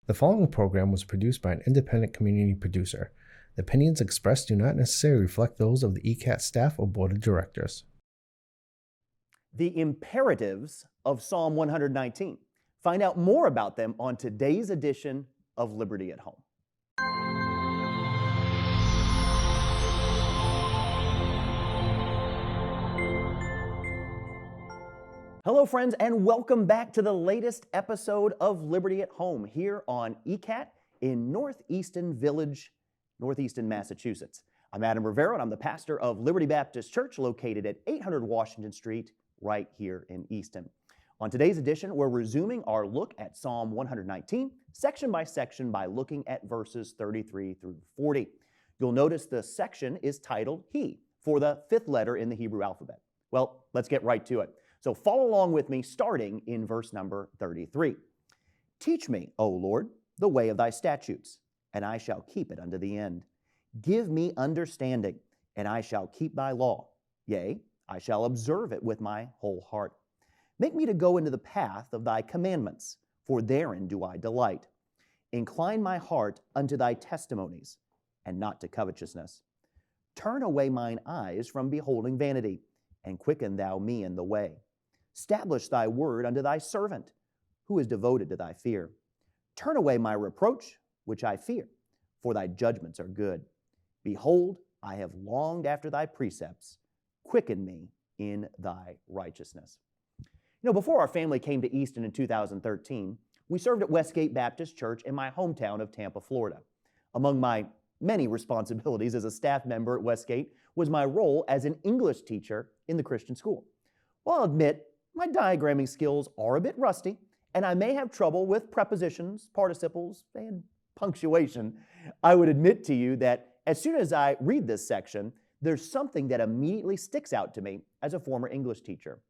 The following program was produced by an independent community producer. The opinions expressed do not necessarily reflect those of the ECAT staff or board of directors. The imperatives of Psalm 119. Find out more about them on today's edition of Liberty at Home. Hello, friends, and welcome back to the latest episode of Liberty at Home here on ECAT in Northeaston Village, Northeaston, Massachusetts. I'm Adam Riveiro, and I'm the pastor of Liberty Baptist Church located at 800 Washington Street, right here in Easton. On today's edition, we're resuming our look at Psalm 119, section by section, by looking at verses 33 through 40. You'll notice the section is titled He, for the fifth letter in the Hebrew alphabet. Well, let's get right to it. So follow along with me, starting in verse number 33. Teach me, O Lord, the way of thy statutes, and I shall keep it unto the end. Give me understanding, and I shall keep thy law. Yea, I shall observe it with my whole heart. Make me to go into the path of thy commandments, for therein do I delight. Incline my heart unto thy testimonies, and not to covetousness. Turn away mine eyes from beholding vanity, and quicken thou me in the way. Establish thy word unto thy servant, who is devoted to thy fear. Turn away my reproach, which I fear, for thy judgments are good. Behold, I have longed after thy precepts. Quicken me in thy righteousness. Before our family came to Easton in 2013, we served at Westgate Baptist Church in my hometown of Tampa, Florida. Among my many responsibilities as a staff member at Westgate was my role as an English teacher in the Christian school. Well, I'll admit, my diagramming skills are a bit rusty, and I may have trouble with prepositions, participles, and punctuation. I would admit to you that as soon as I read this section, there's something that immediately sticks out to me as a former English teacher.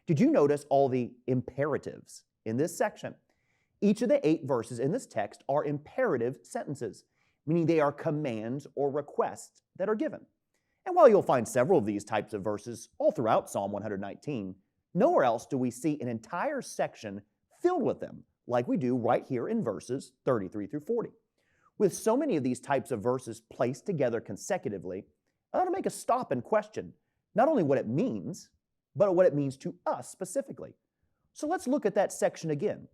Did you notice all the imperatives in this section? Each of the 8 verses in this text are imperative sentences, meaning they are commands or requests that are given. And while you'll find several of these types of verses all throughout Psalm 119, nowhere else do we see an entire section filled with them like we do right here in verses 33 through 40. With so many of these types of verses placed together consecutively, I ought to make a stop and question not only what it means, but what it means to us specifically. So let's look at that section again.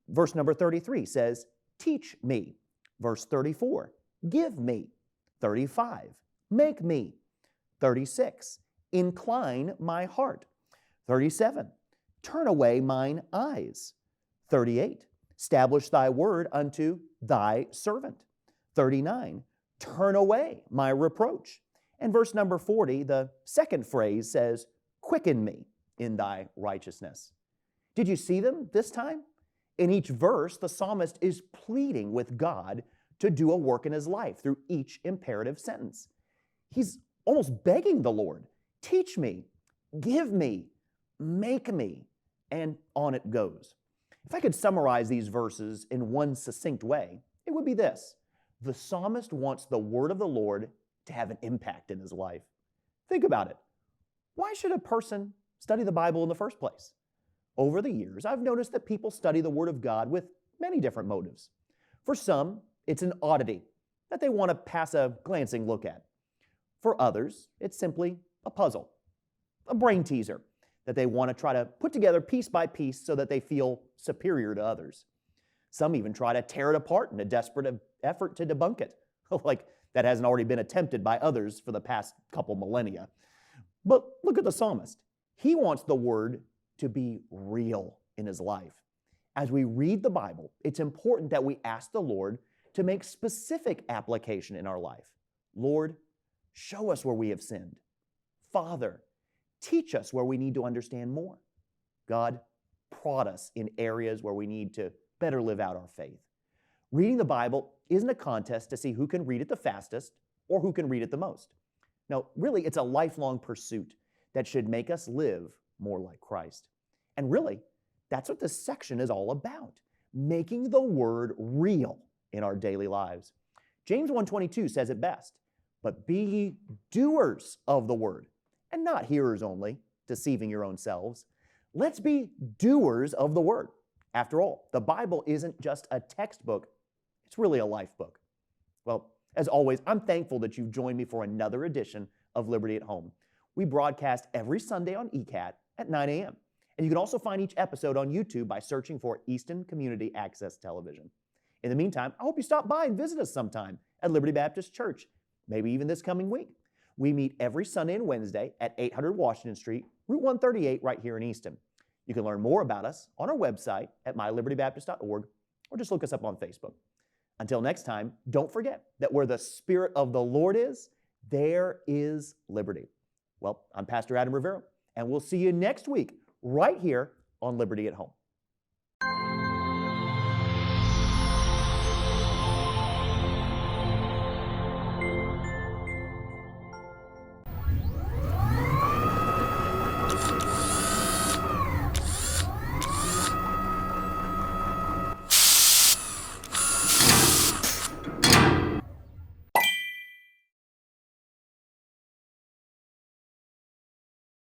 Verse number 33 says, teach me. Verse 34, give me. 35, make me. 36, incline my heart. 37, turn away mine eyes. 38, establish thy word unto thy servant. 39, turn away my reproach. And verse number 40, the second phrase says, quicken me in thy righteousness. Did you see them this time? In each verse, the psalmist is pleading with God to do a work in his life through each imperative sentence. He's almost begging the Lord, teach me, give me, make me, and on it goes. If I could summarize these verses in one succinct way, it would be this. The psalmist wants the word of the Lord to have an impact in his life. Think about it. Why should a person study the Bible in the first place? Over the years, I've noticed that people study the Word of God with many different motives. For some, it's an oddity that they want to pass a glancing look at. For others, it's simply a puzzle, a brain teaser that they want to try to put together piece by piece so that they feel superior to others. Some even try to tear it apart in a desperate effort to debunk it, like that hasn't already been attempted by others for the past couple millennia. But look at the psalmist. He wants the Word to be real in his life. As we read the Bible, it's important that we ask the Lord to make specific application in our life. Lord, show us where we have sinned. Father, teach us where we need to understand more. God, prod us in areas where we need to better live out our faith. Reading the Bible isn't a contest to see who can read it the fastest or who can read it the most. No, really, it's a lifelong pursuit that should make us live more like Christ. And really, that's what this section is all about, making the Word real in our daily lives. James 1:22 says it best, but be ye doers of the Word, and not hearers only, deceiving your own selves. Let's be doers of the Word. After all, the Bible isn't just a textbook, it's really a life book. Well, as always, I'm thankful that you've joined me for another edition of Liberty at Home. We broadcast every Sunday on ECAT at 9 a.m. And you can also find each episode on YouTube by searching for Easton Community Access Television. In the meantime, I hope you stop by and visit us sometime at Liberty Baptist Church, maybe even this coming week. We meet every Sunday and Wednesday at 800 Washington Street, Route 138, right here in Easton. You can learn more about us on our website at mylibertybaptist.org or just look us up on Facebook. Until next time, don't forget that where the Spirit of the Lord is, there is liberty. Well, I'm Pastor Adam Riveiro, and we'll see you next week right here on Liberty at Home.